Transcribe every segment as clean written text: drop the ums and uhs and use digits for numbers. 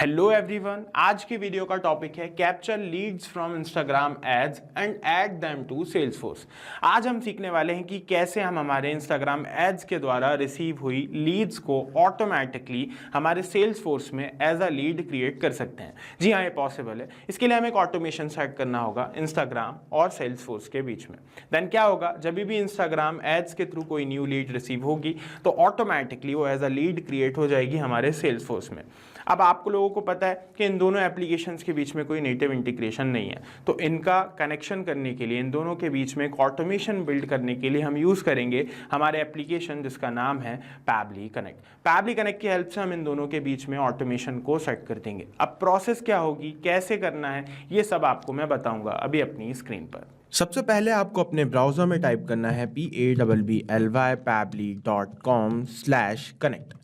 Hello everyone, आज की video का टॉपिक है capture leads from Instagram ads and add them to Salesforce. आज हम सीखने वाले हैं कि कैसे हम हमारे इंस्टाग्राम एड्स के द्वारा रिसीव हुई लीड्स को ऑटोमेटिकली हमारे सेल्सफोर्स में एज अ लीड क्रिएट कर सकते हैं। जी हाँ, ये पॉसिबल है। इसके लिए हमें एक ऑटोमेशन सेट करना होगा इंस्टाग्राम और सेल्सफोर्स के बीच में। देन क्या होगा, जब भी इंस्टाग्राम एड्स के थ्रू कोई न्यू लीड रिसीव होगी तो ऑटोमेटिकली वो एज अ लीड क्रिएट हो जाएगी हमारे सेल्सफोर्स में। अब आपको लोगों को पता है कि इन दोनों एप्लीकेशंस के बीच में कोई नेटिव इंटीग्रेशन नहीं है, तो इनका कनेक्शन करने के लिए, इन दोनों के बीच में एक ऑटोमेशन बिल्ड करने के लिए हम यूज़ करेंगे हमारे एप्लीकेशन जिसका नाम है पैबली कनेक्ट। पैबली कनेक्ट की हेल्प से हम इन दोनों के बीच में ऑटोमेशन को सेट कर देंगे। अब प्रोसेस क्या होगी, कैसे करना है, ये सब आपको मैं बताऊंगा अभी अपनी स्क्रीन पर। सबसे पहले आपको अपने ब्राउज़र में टाइप करना है pabbly.com/connect।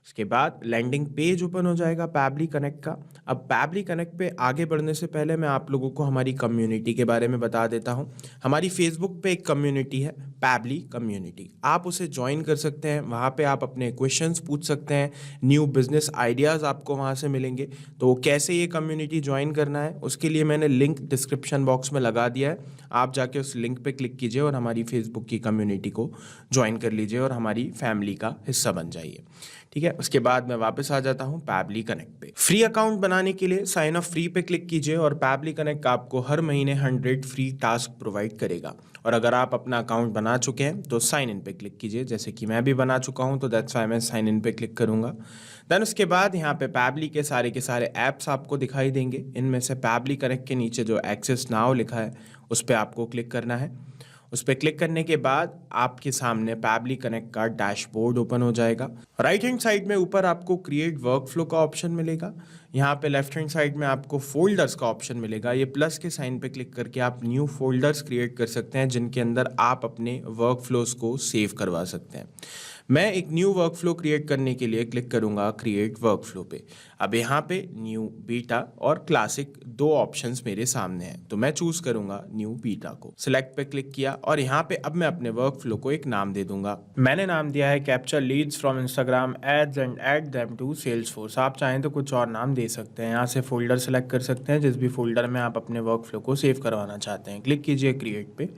उसके बाद लैंडिंग पेज ओपन हो जाएगा पैबली कनेक्ट का। अब पैबली कनेक्ट पे आगे बढ़ने से पहले मैं आप लोगों को हमारी कम्युनिटी के बारे में बता देता हूँ। हमारी फेसबुक पे एक कम्युनिटी है, पैबली कम्युनिटी। आप उसे ज्वाइन कर सकते हैं। वहाँ पे आप अपने क्वेश्चंस पूछ सकते हैं, न्यू बिजनेस आइडियाज़ आपको वहाँ से मिलेंगे। तो कैसे ये कम्युनिटी ज्वाइन करना है, उसके लिए मैंने लिंक डिस्क्रिप्शन बॉक्स में लगा दिया है। आप जाके उस लिंक पे क्लिक कीजिए और हमारी फेसबुक की कम्युनिटी को ज्वाइन कर लीजिए और हमारी फैमिली का हिस्सा बन जाइए। ठीक है, उसके बाद मैं वापस आ जाता हूँ पैबली कनेक्ट पे। फ्री अकाउंट बनाने के लिए साइन अप फ्री पे क्लिक कीजिए और पैबली कनेक्ट आपको हर महीने 100 फ्री टास्क प्रोवाइड करेगा। और अगर आप अपना अकाउंट बना चुके हैं तो साइन इन पे क्लिक कीजिए, जैसे कि मैं भी बना चुका हूँ, तो दैट्स वाई मैं साइन इन पे क्लिक करूँगा। देन उसके बाद यहाँ पे पैबली के सारे ऐप्स आपको दिखाई देंगे। इनमें से पैबली कनेक्ट के नीचे जो एक्सेस नाउ लिखा है उस पर आपको क्लिक करना है। उस पर क्लिक करने के बाद आपके सामने पैबली कनेक्ट का डैशबोर्ड ओपन हो जाएगा। राइट हैंड साइड में ऊपर आपको क्रिएट वर्कफ्लो का ऑप्शन मिलेगा। यहाँ पे लेफ्ट हैंड साइड में आपको फोल्डर्स का ऑप्शन मिलेगा। ये प्लस के साइन पे क्लिक करके आप न्यू फोल्डर्स क्रिएट कर सकते हैं जिनके अंदर आप अपने वर्कफ्लोज को सेव करवा सकते हैं। मैं एक न्यू वर्कफ्लो क्रिएट करने के लिए क्लिक करूंगा क्रिएट वर्कफ्लो पे। अब यहाँ पे न्यू, बीटा और क्लासिक दो ऑप्शंस मेरे सामने हैं, तो मैं चूज करूंगा न्यू बीटा को। सिलेक्ट पे क्लिक किया और यहाँ पे अब मैं अपने वर्कफ्लो को एक नाम दे दूंगा। मैंने नाम दिया है capture leads from Instagram ads and add them to Salesforce. आप चाहें तो कुछ और नाम दे सकते हैं। यहाँ से फोल्डर सेलेक्ट कर सकते हैं, जिस भी फोल्डर में आप अपने वर्कफ्लो को सेव करवाना चाहते हैं। क्लिक कीजिए क्रिएट पे।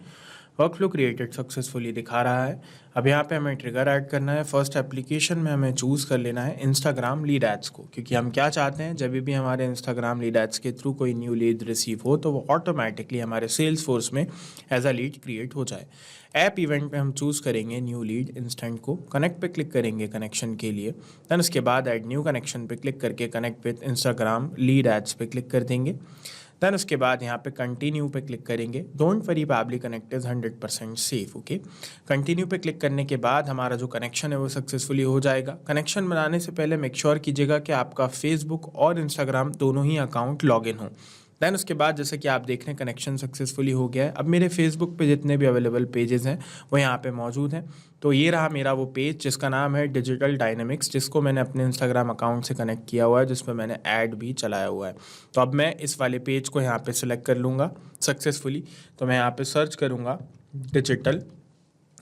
वर्कफ्लो क्रिएटेड सक्सेसफुली दिखा रहा है। अब यहाँ पे हमें ट्रिगर ऐड करना है। फर्स्ट एप्लीकेशन में हमें चूज़ कर लेना है इंस्टाग्राम लीड एड्स को, क्योंकि हम क्या चाहते हैं, जब भी हमारे इंस्टाग्राम लीड एड्स के थ्रू कोई न्यू लीड रिसीव हो तो वो ऑटोमेटिकली हमारे सेल्स फोर्स में एज अ लीड क्रिएट हो जाए। ऐप इवेंट पे हम चूज़ करेंगे न्यू लीड इंस्टेंट को। कनेक्ट पे क्लिक करेंगे कनेक्शन के लिए। दैन उसके बाद ऐड न्यू कनेक्शन पे क्लिक करके connect with Instagram lead ads पे क्लिक कर देंगे। देन उसके बाद यहाँ पे कंटिन्यू पे क्लिक करेंगे। Don't worry, Pabbly connect is 100% safe. Okay, continue पे क्लिक करने के बाद हमारा जो कनेक्शन है वो सक्सेसफुली हो जाएगा। कनेक्शन बनाने से पहले मेक श्योर कीजिएगा कि आपका फेसबुक और इंस्टाग्राम दोनों ही अकाउंट लॉगिन हो। दैन उसके बाद जैसे कि आप देख रहे हैं कनेक्शन सक्सेसफुली हो गया है। अब मेरे फेसबुक पे जितने भी अवेलेबल पेजेस हैं वो यहाँ पे मौजूद हैं। तो ये रहा मेरा वो पेज जिसका नाम है डिजिटल डायनेमिक्स, जिसको मैंने अपने इंस्टाग्राम अकाउंट से कनेक्ट किया हुआ है, जिसमें मैंने ऐड भी चलाया हुआ है। तो अब मैं इस वाले पेज को यहाँ पे सिलेक्ट कर लूँगा सक्सेसफुली। तो मैं यहाँ पे सर्च करूँगा डिजिटल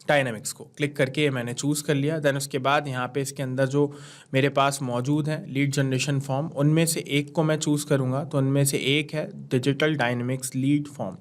डायनेमिक्स को। क्लिक करके ये मैंने चूज़ कर लिया। देन उसके बाद यहाँ पे इसके अंदर जो मेरे पास मौजूद है लीड जनरेशन फॉर्म, उनमें से एक को मैं चूज़ करूँगा। तो उनमें से एक है डिजिटल डायनेमिक्स लीड फॉर्म,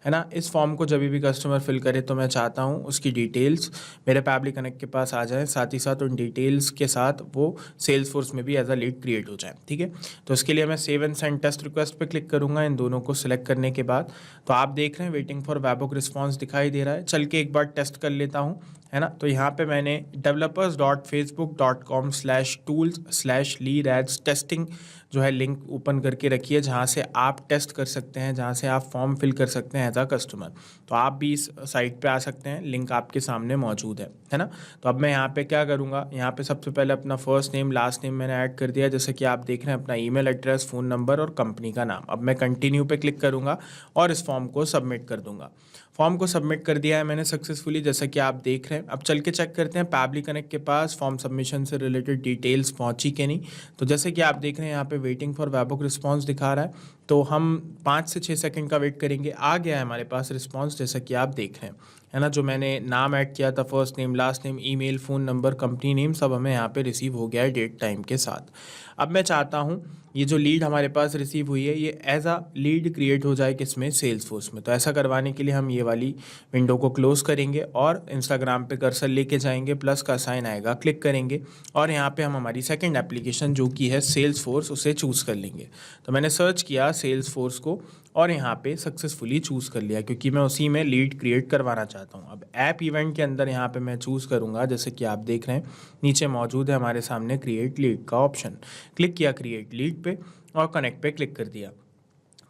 है ना। इस फॉर्म को जब भी कस्टमर फिल करे तो मैं चाहता हूँ उसकी डिटेल्स मेरे पैबली कनेक्ट के पास आ जाए, साथ ही साथ उन डिटेल्स के साथ वो सेल्स फोर्स में भी एज अ लीड क्रिएट हो जाए। ठीक है, तो इसके लिए मैं save and send test request पे क्लिक करूँगा। इन दोनों को सिलेक्ट करने के बाद तो आप देख रहे हैं वेटिंग फॉर वेबहोok रिस्पॉन्स दिखाई दे रहा है। चल के एक बार टेस्ट कर लेता हूँ, है ना। तो यहाँ पे मैंने developers.facebook.com/tools/lead-ads-testing जो है लिंक ओपन करके रखी है, जहाँ से आप टेस्ट कर सकते हैं, जहाँ से आप फॉर्म फिल कर सकते हैं एज अ कस्टमर। तो आप भी इस साइट पे आ सकते हैं, लिंक आपके सामने मौजूद है ना। तो अब मैं यहाँ पे क्या करूँगा, यहाँ पे सबसे पहले अपना फर्स्ट नेम लास्ट नेम मैंने ऐड कर दिया, जैसे कि आप देख रहे हैं, अपना ईमेल एड्रेस, फ़ोन नंबर और कंपनी का नाम। अब मैं कंटिन्यू पे क्लिक करूँगा और इस फॉर्म को सबमिट कर दूँगा। फॉर्म को सबमिट कर दिया है मैंने सक्सेसफुली, जैसा कि आप देख रहे हैं। अब चल के चेक करते हैं पैबली कनेक्ट के पास फॉर्म सबमिशन से रिलेटेड डिटेल्स पहुंची कि नहीं। तो जैसे कि आप देख रहे हैं यहाँ पे वेटिंग फॉर वेबहोok रिस्पॉन्स दिखा रहा है, तो हम 5 से 6 सेकंड का वेट करेंगे। आ गया है हमारे पास रिस्पॉन्स, जैसा कि आप देख रहे हैं, है ना, जो मैंने नाम ऐड किया था, first name, last name, email, phone number, company name, सब हमें यहाँ पे रिसीव हो गया है डेट टाइम के साथ। अब मैं चाहता हूँ ये जो लीड हमारे पास रिसीव हुई है ये एज अ लीड क्रिएट हो जाए किसमें, सेल्सफोर्स में। तो ऐसा करवाने के लिए हम ये वाली विंडो को क्लोज़ करेंगे और इंस्टाग्राम पे कर्सर लेके जाएंगे, प्लस का साइन आएगा, क्लिक करेंगे और यहाँ पे हम हमारी सेकंड एप्लीकेशन जो कि है सेल्सफोर्स उसे चूज़ कर लेंगे। तो मैंने सर्च किया सेल्सफोर्स को और यहाँ पे सक्सेसफुली चूज़ कर लिया क्योंकि मैं उसी में लीड क्रिएट करवाना चाहता हूँ। अब ऐप इवेंट के अंदर यहाँ पे मैं चूज़ करूँगा, जैसे कि आप देख रहे हैं नीचे मौजूद है हमारे सामने क्रिएट लीड का ऑप्शन। क्लिक किया क्रिएट लीड पे और कनेक्ट पे क्लिक कर दिया।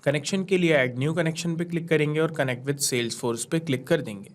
कनेक्शन के लिए ऐड न्यू कनेक्शन पे क्लिक करेंगे और कनेक्ट विद सेल्सफोर्स पे क्लिक कर देंगे।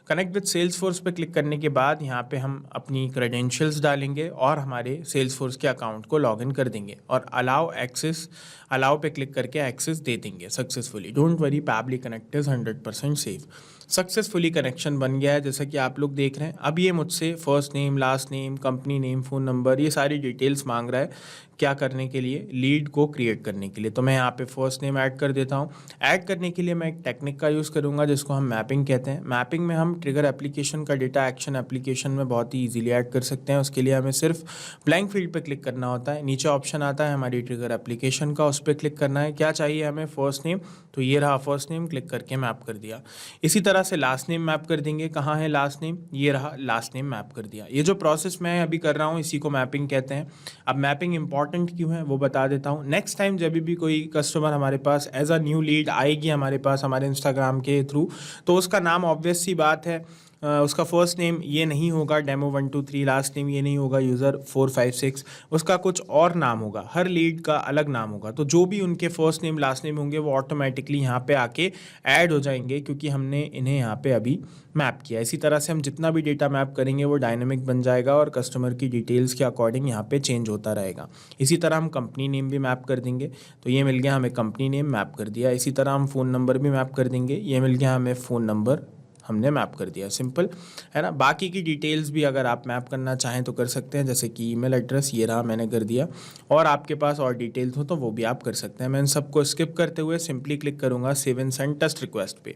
कनेक्ट विद सेल्सफोर्स पे क्लिक करने के बाद यहाँ पे हम अपनी क्रेडेंशियल्स डालेंगे और हमारे सेल्सफोर्स के अकाउंट को लॉगिन कर देंगे और अलाउ पे क्लिक करके एक्सेस दे देंगे successfully. Don't worry, Pabbly connect is 100% safe. Successfully connection बन गया है जैसा कि आप लोग देख रहे हैं। अब ये मुझसे first name, last name, company name, phone number, ये सारी डिटेल्स मांग रहा है। क्या करने के लिए? लीड को क्रिएट करने के लिए। तो मैं यहाँ पे फर्स्ट नेम ऐड कर देता हूँ। ऐड करने के लिए मैं एक टेक्निक का यूज़ करूँगा जिसको हम मैपिंग कहते हैं। मैपिंग में हम ट्रिगर एप्लीकेशन का डेटा एक्शन एप्लीकेशन में बहुत ही ईजिली ऐड कर सकते हैं। उसके लिए हमें सिर्फ ब्लैंक फील्ड पे क्लिक करना होता है। नीचे ऑप्शन आता है हमारी ट्रिगर एप्लीकेशन का, उस पर क्लिक करना है। क्या चाहिए हमें? First name. तो ये रहा फर्स्ट नेम, क्लिक करके मैप कर दिया। इसी तरह से लास्ट नेम मैप कर देंगे। कहाँ है लास्ट नेम? ये रहा, लास्ट नेम मैप कर दिया। ये जो प्रोसेस मैं अभी कर रहा हूँ इसी को मैपिंग कहते हैं। अब मैपिंग इंपॉर्टेंट क्यों है वो बता देता हूँ। नेक्स्ट टाइम जब भी कोई कस्टमर हमारे पास एज अ न्यू लीड आएगी हमारे पास हमारे इंस्टाग्राम के थ्रू, तो उसका नाम ऑब्वियस सी बात है उसका फर्स्ट नेम ये नहीं होगा डेमो 1 2 3, लास्ट नेम ये नहीं होगा यूज़र 4 5 6, उसका कुछ और नाम होगा। हर लीड का अलग नाम होगा। तो जो भी उनके फर्स्ट नेम लास्ट नेम होंगे वो ऑटोमेटिकली यहाँ पे आके ऐड हो जाएंगे क्योंकि हमने इन्हें यहाँ पे अभी मैप किया। इसी तरह से हम जितना भी डेटा मैप करेंगे वो डायनेमिक बन जाएगा और कस्टमर की डिटेल्स के अकॉर्डिंग यहाँ पे चेंज होता रहेगा। इसी तरह हम कंपनी नेम भी मैप कर देंगे। तो ये मिल गया हमें कंपनी नेम मैप कर दिया। इसी तरह हम फ़ोन नंबर भी मैप कर देंगे। ये मिल गया हमें फ़ोन नंबर, हमने मैप कर दिया। सिंपल है ना। बाकी की डिटेल्स भी अगर आप मैप करना चाहें तो कर सकते हैं, जैसे कि ईमेल एड्रेस ये रहा मैंने कर दिया, और आपके पास और डिटेल्स हो तो वो भी आप कर सकते हैं। मैं इन सबको स्किप करते हुए सिंपली क्लिक करूँगा save and send test request पे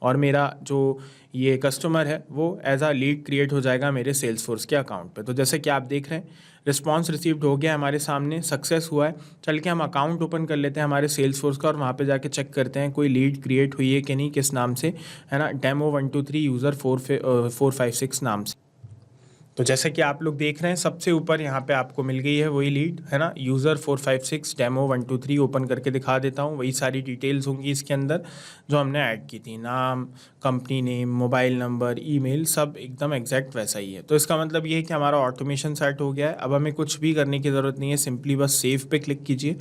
और मेरा जो ये कस्टमर है वो एज अ लीड क्रिएट हो जाएगा मेरे सेल्सफोर्स के अकाउंट पे। तो जैसे कि आप देख रहे हैं रिस्पांस रिसीव्ड हो गया हमारे सामने, सक्सेस हुआ है। चल के हम अकाउंट ओपन कर लेते हैं हमारे सेल्सफोर्स का और वहाँ पे जाके चेक करते हैं कोई लीड क्रिएट हुई है कि नहीं, किस नाम से, है ना, डेमो 1 2 3 यूज़र 4 5 6 नाम से। तो जैसे कि आप लोग देख रहे हैं सबसे ऊपर यहाँ पे आपको मिल गई है वही लीड, है ना, यूज़र 4 5 6 डेमो 1 2 3। ओपन करके दिखा देता हूँ, वही सारी डिटेल्स होंगी इसके अंदर जो हमने ऐड की थी, नाम, company name, mobile number, email, सब एकदम एग्जैक्ट वैसा ही है। तो इसका मतलब ये है कि हमारा ऑटोमेशन सेट हो गया है। अब हमें कुछ भी करने की ज़रूरत नहीं है, सिंपली बस सेव पे क्लिक कीजिए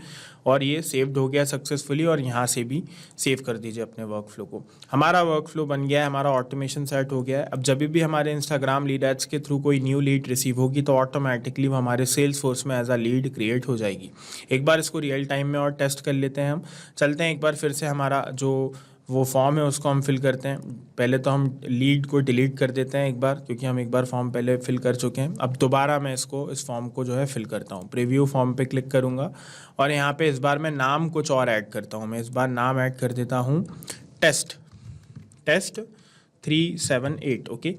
और ये सेव्ड हो गया सक्सेसफुली और यहाँ से भी सेव कर दीजिए अपने वर्क फ्लो को। हमारा वर्क फ्लो बन गया है, हमारा ऑटोमेशन सेट हो गया है। अब जब भी हमारे इंस्टाग्राम लीड एड्स के थ्रू कोई न्यू लीड रिसीव होगी तो ऑटोमेटिकली वो हमारे सेल्स फोर्स में एज अ लीड क्रिएट हो जाएगी। एक बार इसको रियल टाइम में और टेस्ट कर लेते हैं हम। चलते हैं एक बार फिर से हमारा जो वो फॉर्म है उसको हम फिल करते हैं। पहले तो हम लीड को डिलीट कर देते हैं एक बार, क्योंकि हम एक बार फॉर्म पहले फिल कर चुके हैं। अब दोबारा मैं इस फॉर्म को जो है फिल करता हूँ। प्रीव्यू फॉर्म पे क्लिक करूँगा और यहाँ पे इस बार मैं नाम कुछ और ऐड करता हूँ। मैं इस बार नाम ऐड कर देता हूँ टेस्ट 378, ओके।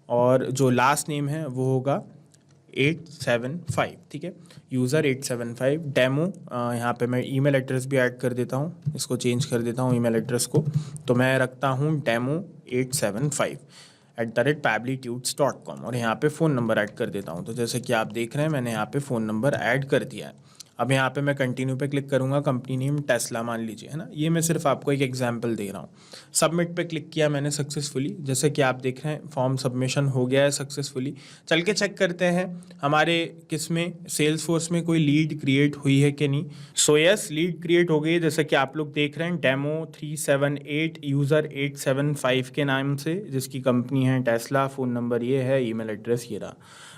और जो लास्ट नेम है वो होगा 875, ठीक है, यूज़र 875। डेमो यहाँ पे मैं ईमेल एड्रेस भी ऐड कर देता हूँ, इसको चेंज कर देता हूँ ईमेल एड्रेस को। तो मैं रखता हूँ डेमो 875@pablitudes.com और यहाँ पे फ़ोन नंबर ऐड कर देता हूँ। तो जैसे कि आप देख रहे हैं मैंने यहाँ पे फ़ोन नंबर ऐड कर दिया है। अब यहाँ पे मैं कंटिन्यू पे क्लिक करूँगा। कंपनी नेम टेस्ला मान लीजिए, है ना। ये मैं सिर्फ आपको एक एग्जांपल दे रहा हूँ। सबमिट पे क्लिक किया मैंने सक्सेसफुली। जैसे कि आप देख रहे हैं फॉर्म सबमिशन हो गया है सक्सेसफुली। चल के चेक करते हैं हमारे किस में, सेल्स फोर्स में कोई लीड क्रिएट हुई है कि नहीं। सो यस, लीड क्रिएट हो गई है। जैसे कि आप लोग देख रहे हैं डेमो 378 यूज़र 875 के नाम से, जिसकी कंपनी है टेस्ला, फ़ोन नंबर ये है, ईमेल एड्रेस ये रहा।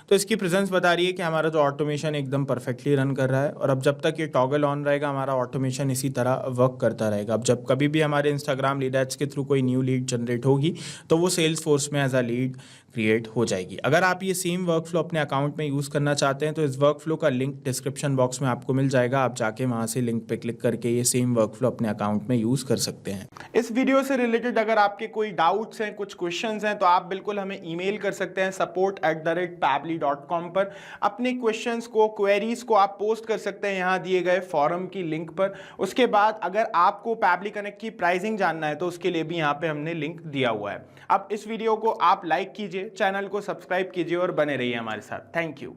तो इसकी प्रेजेंस बता रही है कि हमारा जो ऑटोमेशन एकदम परफेक्टली रन कर रहा है। और अब जब तक ये टॉगल ऑन रहेगा हमारा ऑटोमेशन इसी तरह वर्क करता रहेगा। अब जब कभी भी हमारे इंस्टाग्राम लीड एड्स के थ्रू कोई न्यू लीड जनरेट होगी तो वो सेल्स फोर्स में एज अ लीड क्रिएट हो जाएगी। अगर आप ये सेम वर्कफ्लो अपने अकाउंट में यूज़ करना चाहते हैं तो इस वर्कफ्लो का लिंक डिस्क्रिप्शन बॉक्स में आपको मिल जाएगा। आप जाके वहाँ से लिंक पे क्लिक करके ये सेम वर्कफ्लो अपने अकाउंट में यूज़ कर सकते हैं। इस वीडियो से रिलेटेड अगर आपके कोई डाउट्स हैं, कुछ क्वेश्चंस हैं, तो आप बिल्कुल हमें ईमेल कर सकते हैं support@pabbly.com पर। अपने क्वेश्चंस को, क्वेरीज को आप पोस्ट कर सकते हैं यहाँ दिए गए फॉरम की लिंक पर। उसके बाद अगर आपको पैबली कनेक्ट की प्राइसिंग जानना है तो उसके लिए भी यहाँ पे हमने लिंक दिया हुआ है। अब इस वीडियो को आप लाइक कीजिए, चैनल को सब्सक्राइब कीजिए और बने रहिए हमारे साथ। Thank you.